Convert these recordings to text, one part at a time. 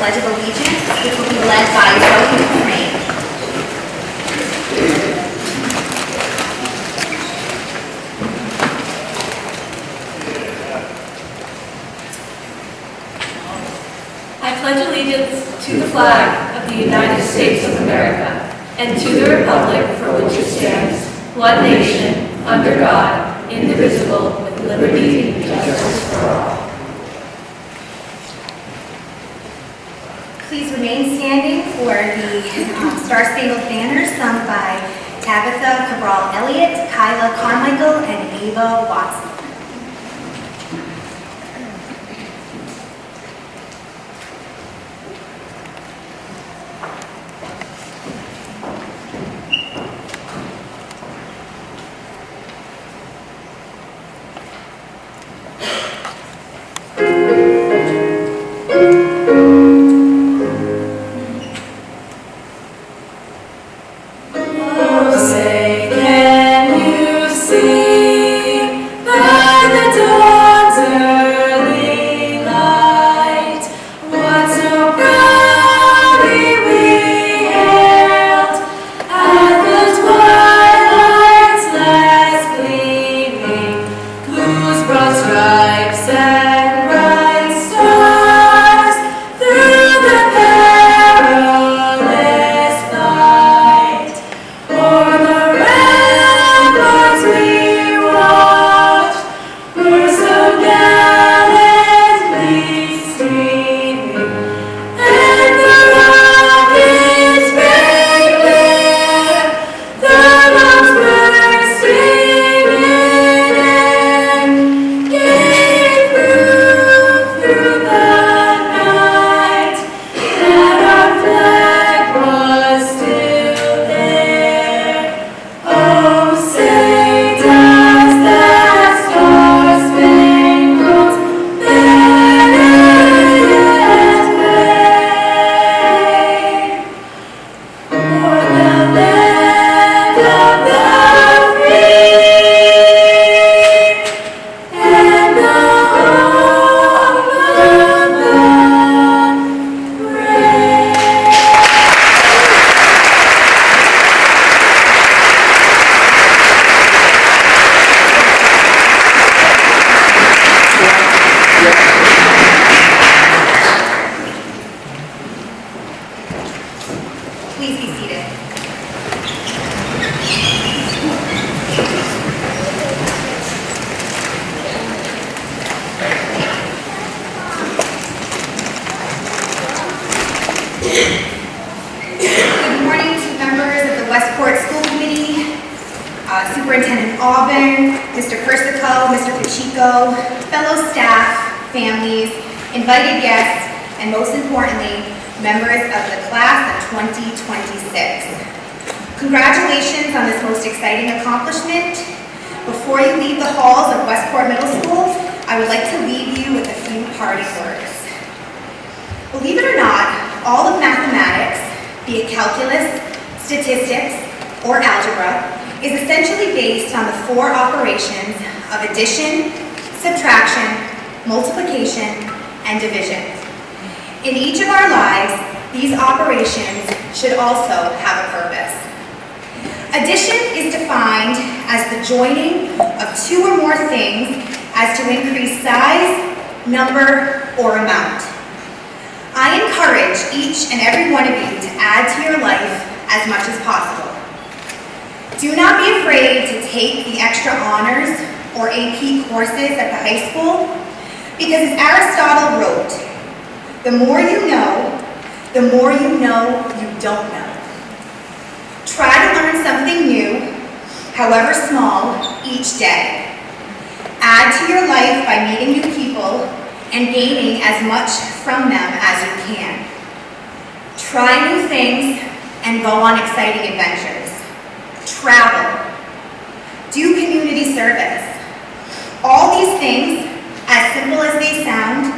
Pledge of Allegiance, which will be led by Zoe Crane. I pledge allegiance to the flag of the United States of America and to the republic for which it stands, one nation, under God, indivisible, with liberty and justice for all. Please remain standing for the Star Spangled Banner sung by Tabitha Cabral-Elliott, Kyla Carmichael, and Ava Watson. Please be seated. Good morning to members of the Westport School Committee, Superintendent Aubin, Mr. Persico, Mr. Pacheco, fellow staff, families, invited guests, and most importantly, members of the class of 2026. Congratulations on this most exciting accomplishment. Before you leave the halls of Westport Middle School, I would like to leave you with a few parting words. Believe it or not, all of mathematics, be it calculus, statistics, or algebra, is essentially based on the four operations of addition, subtraction, multiplication, and division. In each of our lives, these operations should also have a purpose. Addition is defined as the joining of two or more things as to increase size, number, or amount. I encourage each and every one of you to add to your life as much as possible. Do not be afraid to take the extra honors or AP courses at the high school, because as Aristotle wrote, the more you know you don't know. Try to learn something new, however small, each day. Add to your life by meeting new people and gaining as much from them as you can. Try new things and go on exciting adventures. Travel. Do community service. All these things, as simple as they sound,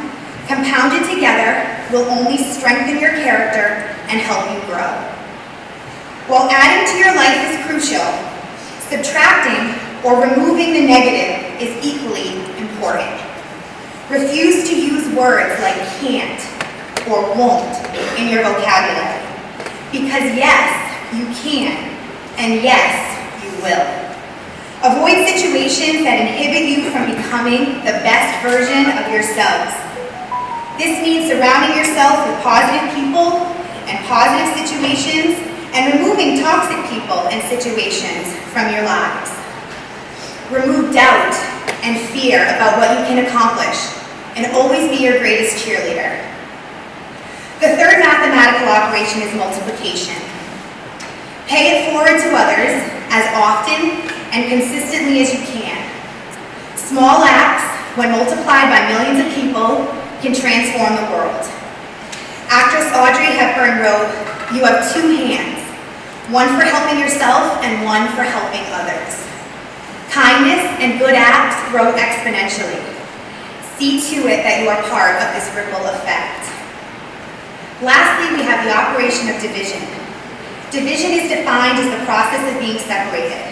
compounded together, will only strengthen your character and help you grow. While adding to your life is crucial, subtracting or removing the negative is equally important. Refuse to use words like can't, or won't in your vocabulary. Because yes, you can, and yes, you will. Avoid situations that inhibit you from becoming the best version of yourselves. This means surrounding yourself with positive people and positive situations, and removing toxic people and situations from your lives. Remove doubt and fear about what you can accomplish, and always be your greatest cheerleader. The third mathematical operation is multiplication. Pay it forward to others as often and consistently as you can. Small acts, when multiplied by millions of people, can transform the world. Actress Audrey Hepburn wrote, "You have two hands, one for helping yourself and one for helping others." Kindness and good acts grow exponentially. See to it that you are part of this ripple effect. Lastly, we have the operation of division. Division is defined as the process of being separated.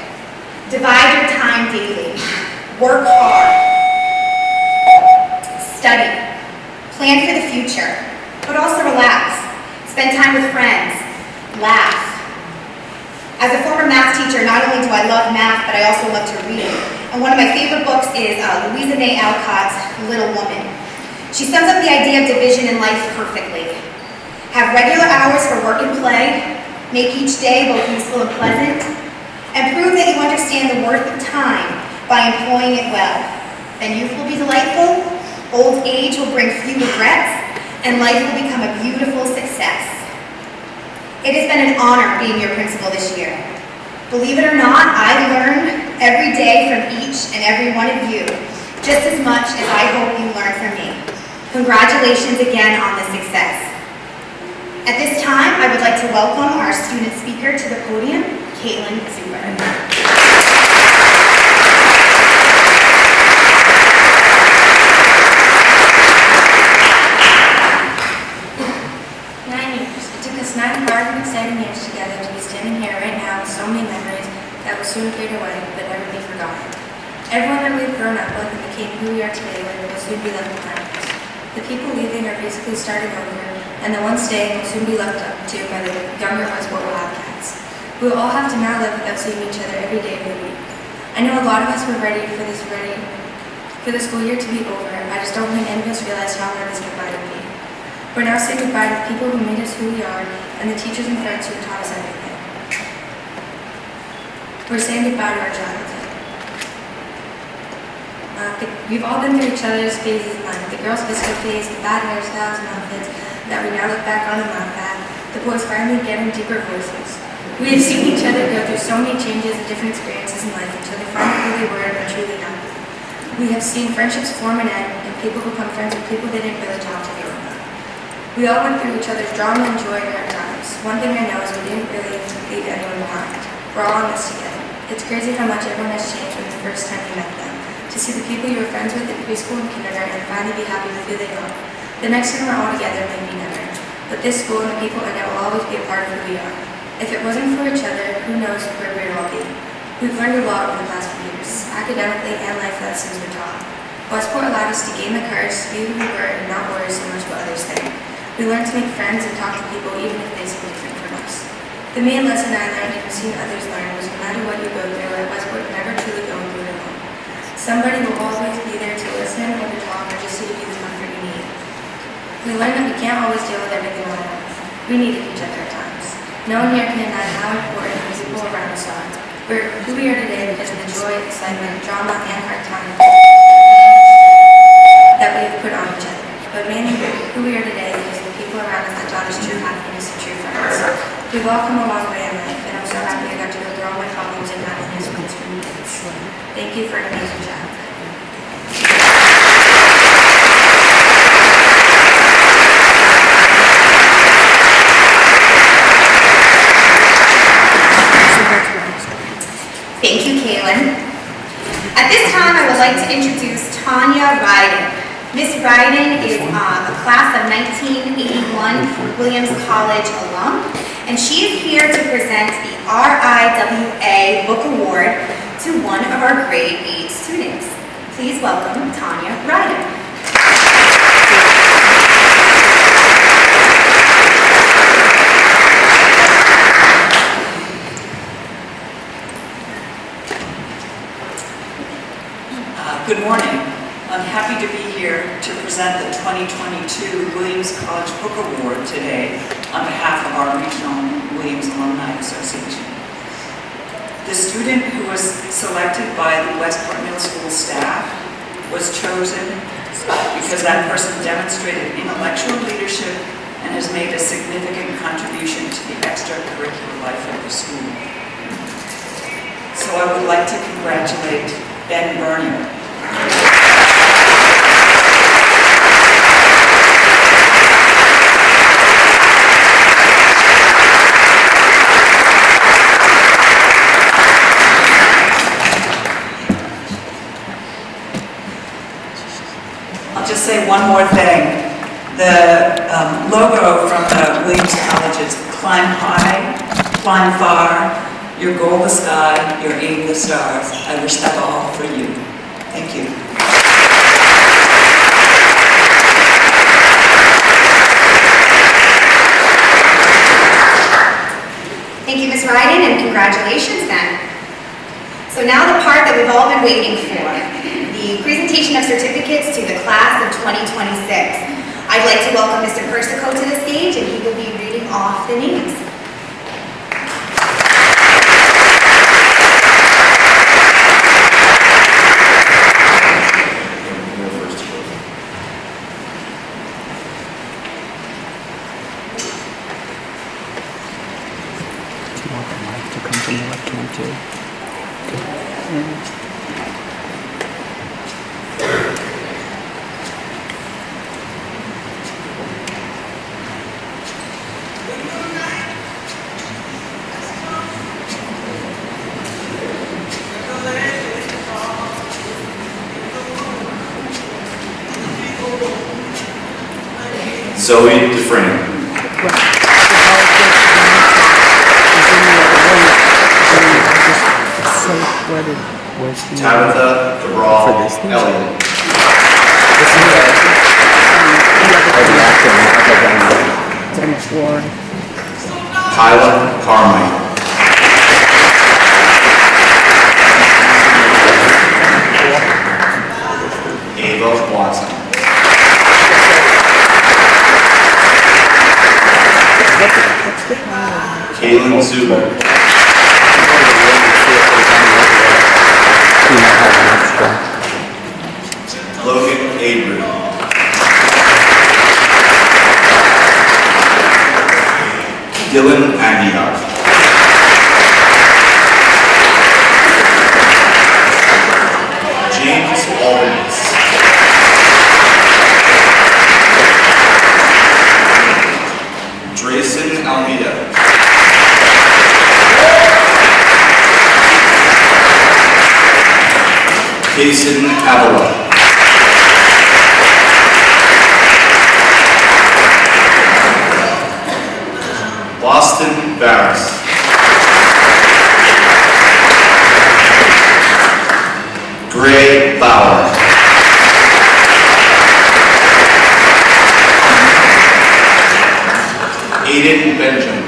Divide your time daily. Work hard. Study. Plan for the future, but also relax. Spend time with friends. Laugh. As a former math teacher, not only do I love math, but I also love to read. And one of my favorite books is Louisa May Alcott's Little Woman. She sums up the idea of division in life perfectly. Have regular hours for work and play, make each day both useful and pleasant, and prove that you understand the worth of time by employing it well. Then youth will be delightful, old age will bring few regrets, and life will become a beautiful success. It has been an honor being your principal this year. Believe it or not, I learn every day from each and every one of you, just as much as I hope you learn from me. Congratulations again on the success. At this time, I would like to welcome our student speaker to the podium, Caitlin Zuber. 9 hard and exciting years together to be standing here right now with so many memories that will soon fade away but never be forgotten. Everyone that we've grown up with and became who we are today will soon be left behind us. The people leaving are basically starting over, and the ones staying will soon be left up to by the younger Westport Wildcats. We will all have to now live without seeing each other every day of the week. I know a lot of us were ready for the school year to be over. I just don't think any of us realized how hard this goodbye would be. We're now saying goodbye to the people who made us who we are and the teachers and friends who taught us everything. We're saying goodbye to our childhood. We've all been through each other's phases in life. The girls' physical phase, the bad hairstyles and outfits that we now look back on and laugh at. The boys finally getting deeper voices. We have seen each other go through so many changes and different experiences in life until they find who they were and are truly happy. We have seen friendships form and end, and people become friends with people they didn't really talk to growing up. We all went through each other's drama and joy and hard times. One thing I know is we didn't really leave anyone behind. We're all in this together. It's crazy how much everyone has changed from the first time you met them. To see the people you were friends with in preschool and kindergarten and finally be happy with who they are. The next time we're all together may be never. But this school and the people in it will always be a part of who we are. If it wasn't for each other, who knows where we'd all be. We've learned a lot over the past few years, academically and life lessons we're taught. Westport allowed us to gain the courage to be who we were and not worry so much what others think. We learned to make friends and talk to people even if they seem different from us. The main lesson I learned and seen others learn was no matter what you go through at Westport, never truly going through it alone. Somebody will always be there to listen or to talk or just to give you the comfort you need. We learned that we can't always deal with everything all at once. We needed each other at times. No one here can deny how important the people around us are. We're who we are today because of the joy, excitement, drama, and hard times that we have put on each other. But mainly who we are today because of the people around us that taught us true happiness and true friends. We've all come a long way in life, and I'm so happy I got to go through all my problems and happiness with this group. Thank you for an amazing childhood. Thank you, Kaylin. At this time, I would like to introduce Tanya Ryden. Miss Ryden is a class of 1981 Williams College alum, and she is here to present the RIWA Book Award to one of our grade 8 students. Please welcome Tanya Ryden. happy to be here to present the 2022 Williams College Book Award today on behalf of our regional Williams Alumni Association. The student who was selected by the Westport Middle School staff was chosen because that person demonstrated intellectual leadership and has made a significant contribution to the extracurricular life of the school. So I would like to congratulate Ben Bernier. I'll just say one more thing. The logo from the Williams College is climb high, climb far, your goal the sky, your aim the stars. I wish that all for you. Thank you. Thank you, Ms. Ryden, and congratulations then. So now the part that we've all been waiting for, the presentation of certificates to the class of 2026. I'd like to welcome Mr. Persico to the stage, and he will be reading off the names. Zoe Dufresne. Tabitha Cabral Elliott. Kyla Carmichael. Ava Watson. Kaylin Zuber. Logan Avery. Dylan Aguilar. James Albanese. Drayson Almeida. Jason Avila. Boston Barris. Gray Bauer. Aiden Benjamin.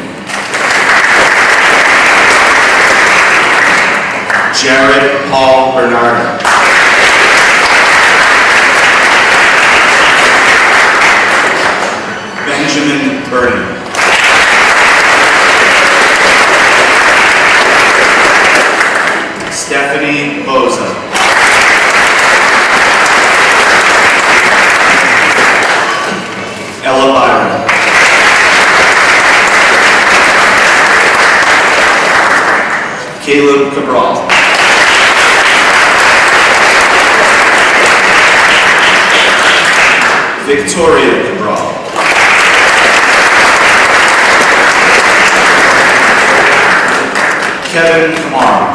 Jared Paul Bernardo. Benjamin Burney. Stephanie Boza. Ella Byron. Caleb Cabral. Victoria Cabral. Kevin Kamara.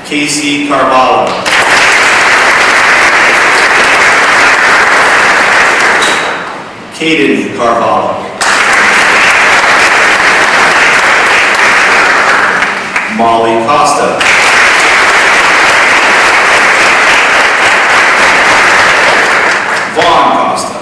Casey Carvalho. Caden Carvalho. Molly Costa. Vaughn Costa.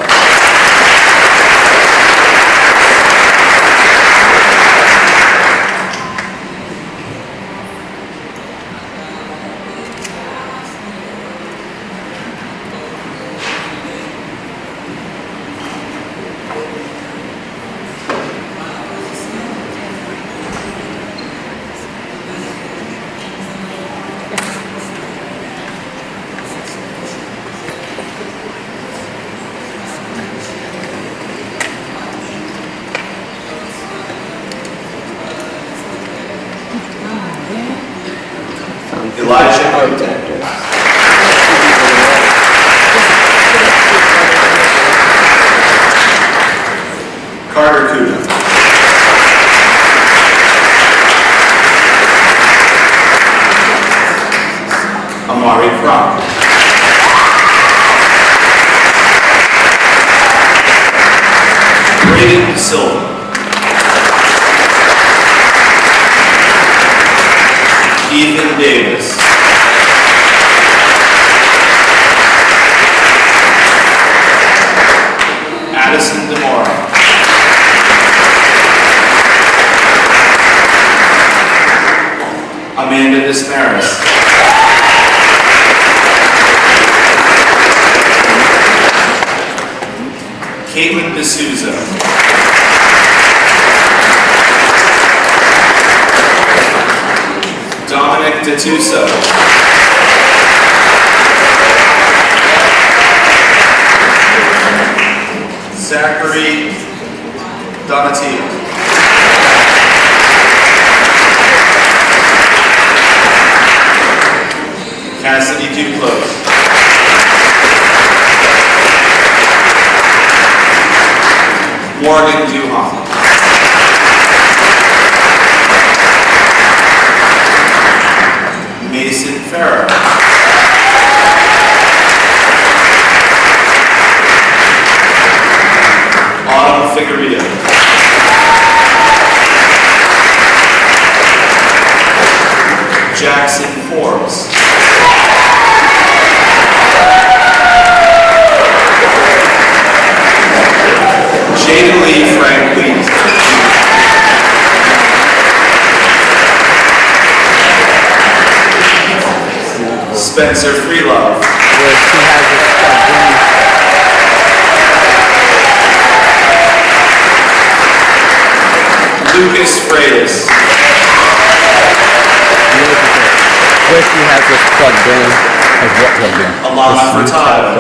Matthew Silva. Ethan Davis. Addison DeMora. Amanda Dismaris. Caitlin D'Souza. Dominic DeTuso. Zachary Donatio. Cassidy Duclos. Morgan Duhon. Mason Farrer. Autumn Figueredo. Jackson Forbes. Jada Lee Frank Wheat. Spencer Freelove. Lucas Freitas. Where she has this plugged in as what plugged in? Alana Furtado.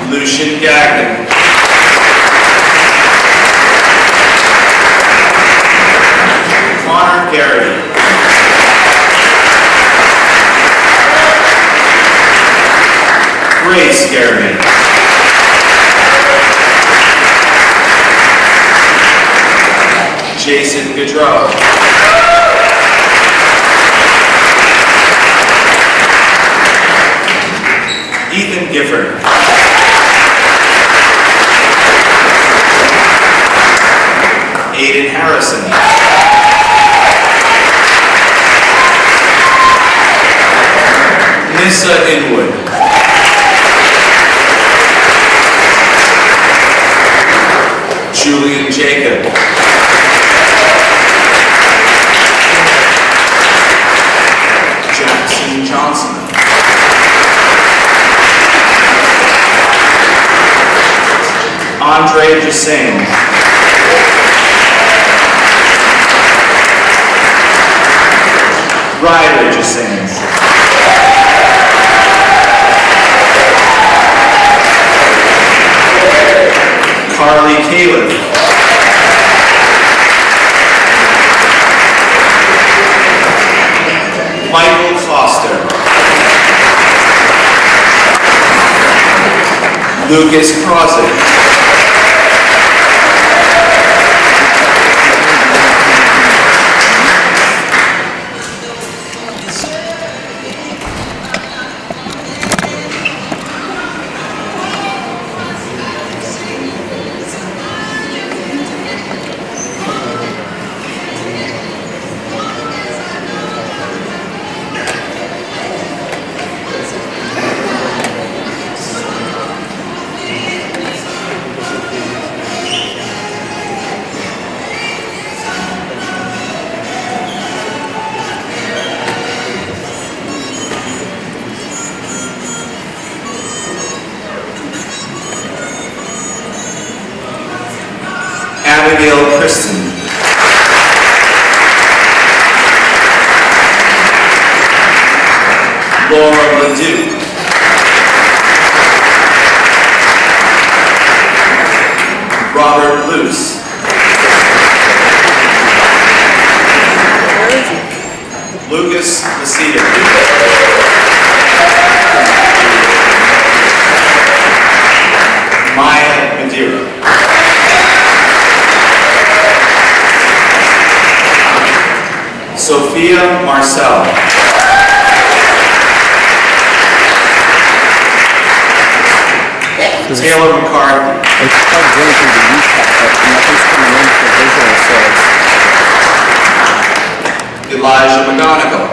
Lucian Gagnon. Connor Garrity. Grace Garrity. Jason Gaudreau. Ethan Gifford. Aiden Harrison. Nissa Inwood. Julian Jacob. Jackson Johnson. Andre Jussain. Ryder Jussain. Carly Caleb. Michael Foster. Lucas Crosby. Abigail Kristen. Laura Ledoux. Robert Luce. Lucas Maceda. Maya Madeira. Sophia Marcel. because Taylor McCarthy, it's plugged in through the youth pack, but nothing's coming in for visual, so Elijah McGonigal,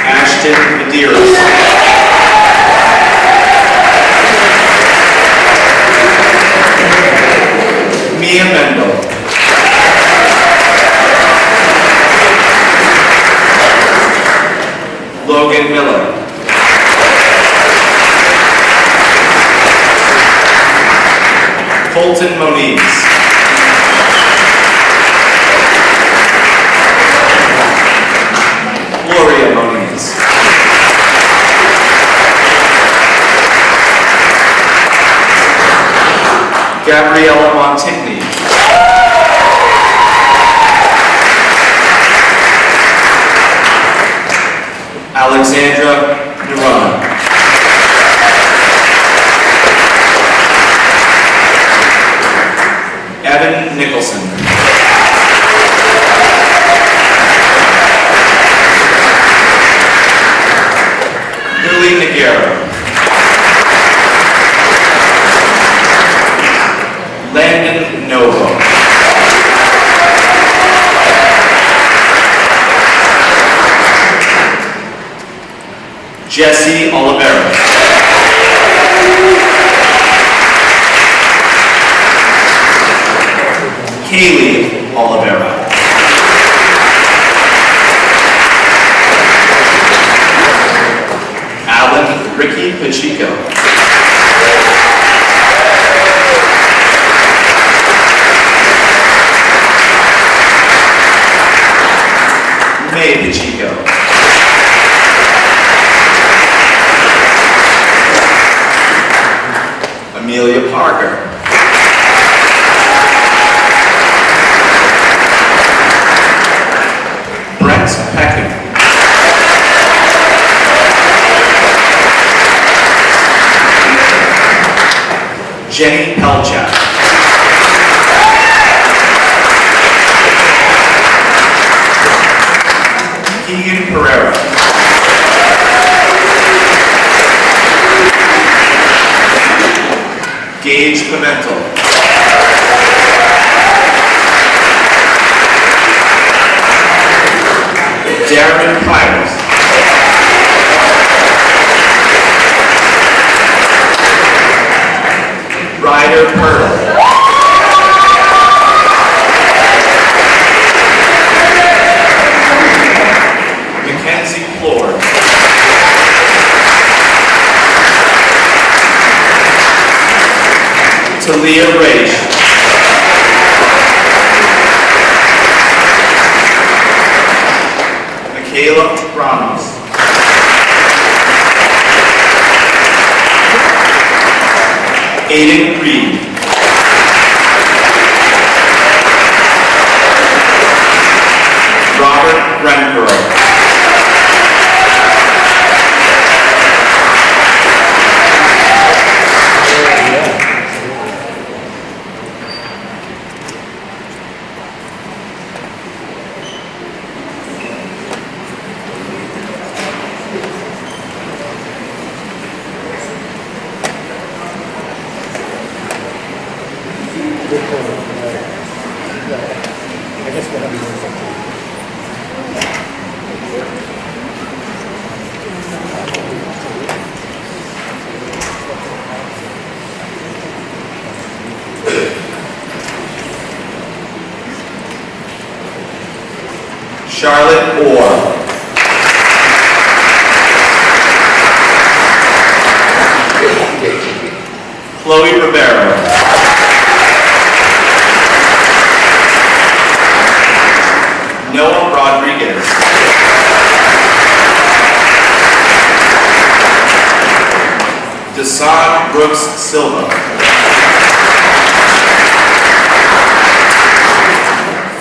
Ashton Medeiros, Mia Mendel, Logan Miller, Colton Moniz, Gloria Moniz, Gabriella Montigny, Alexandra Naran, Evan Nicholson, Lily Nagara, Landon Novo, Jesse Olivera, Kaylee Olivera, Alan Ricky Pacheco, May Pacheco, Amelia Parker, Brent Peckham, Jenny Pelchak, Keegan Pereira, Gage Pimentel, Darren Pires, Ryder Purtle, Mackenzie Ford, Talia Raish, Michaela Ramos, Aiden Reed, Robert Renfro, Charlotte Orr, Chloe Rivera, Noah Rodriguez, Desan Brooks Silva,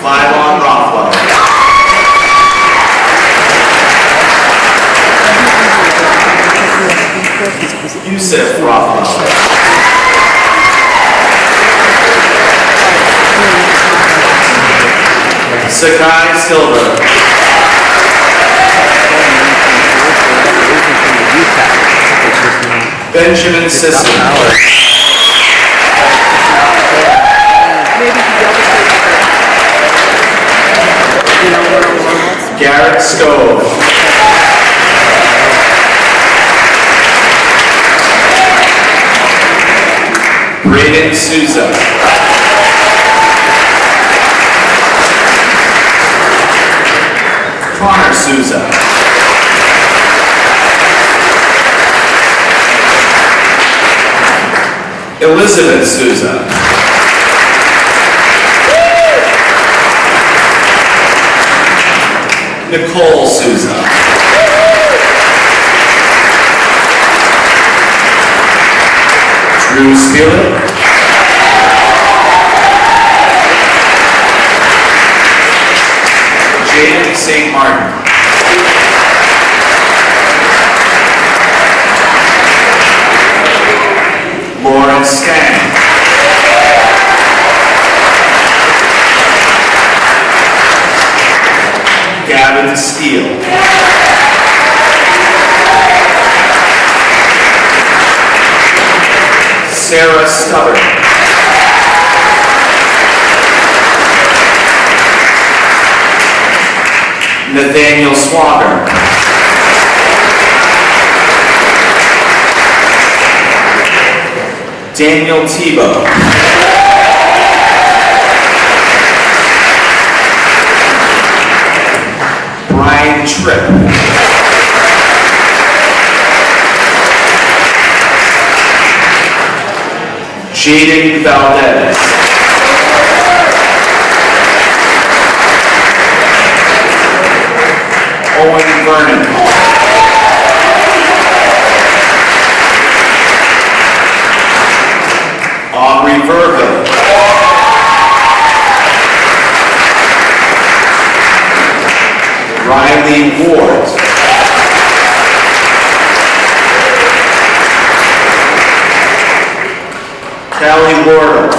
Phylon Rothwell, Yusuf Rothwell, Sakai Silva, Benjamin It's not Sisson. power. Maybe the other you know, Garrett Stove. Braden Souza. Connor Souza. Elizabeth Souza. Nicole Souza. Drew Steele. Jaden St. Martin. Lauren Stang. Gavin Steele. Sarah Stubber. Nathaniel Swagger. Daniel Tebow. Brian Tripp. Jaden Valdez. Owen Vernon. Aubrey Verville. Riley Ward. Callie Wardle.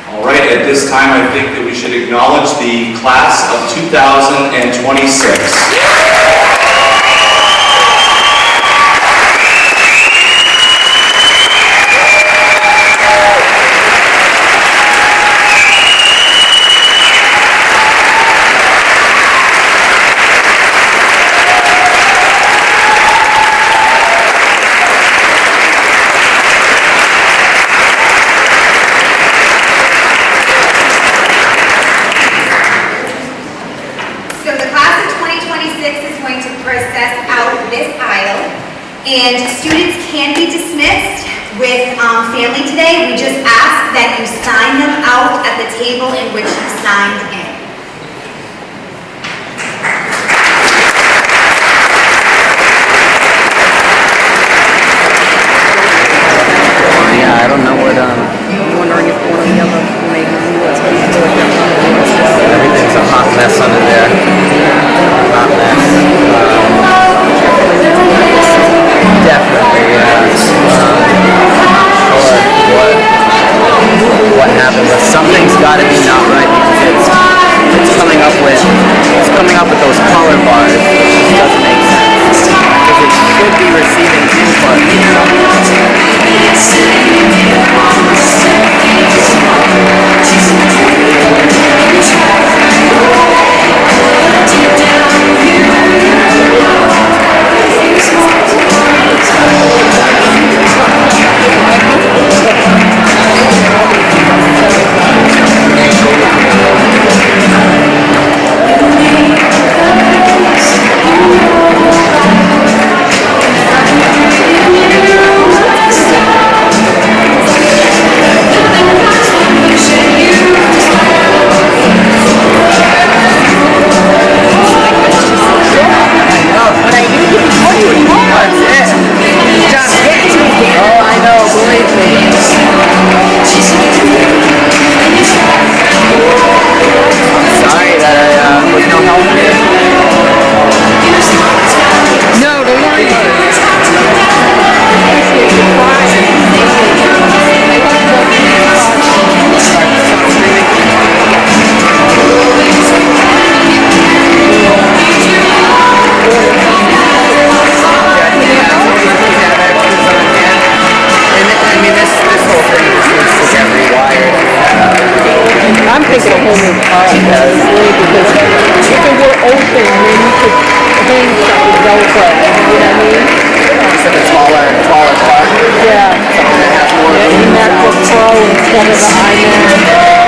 All right, at this time, I think that we should acknowledge the class of 2026. So the class of 2026 is going to process out this aisle, and students can be dismissed with family today. We just ask that you sign them out at the table in which you signed in. Yeah, I don't know what, I'm wondering if one of the other maybe what's going to do with them. Everything's a hot mess under there. Hot mess. Definitely, yeah. Sure, what happened, but something's got to be not right because does. Really, because if it were open, then you could hang something Velcro, you know what I mean? Just like a taller part. Yeah. Something that has more Yeah, room. the MacBook Pro instead of the iMac.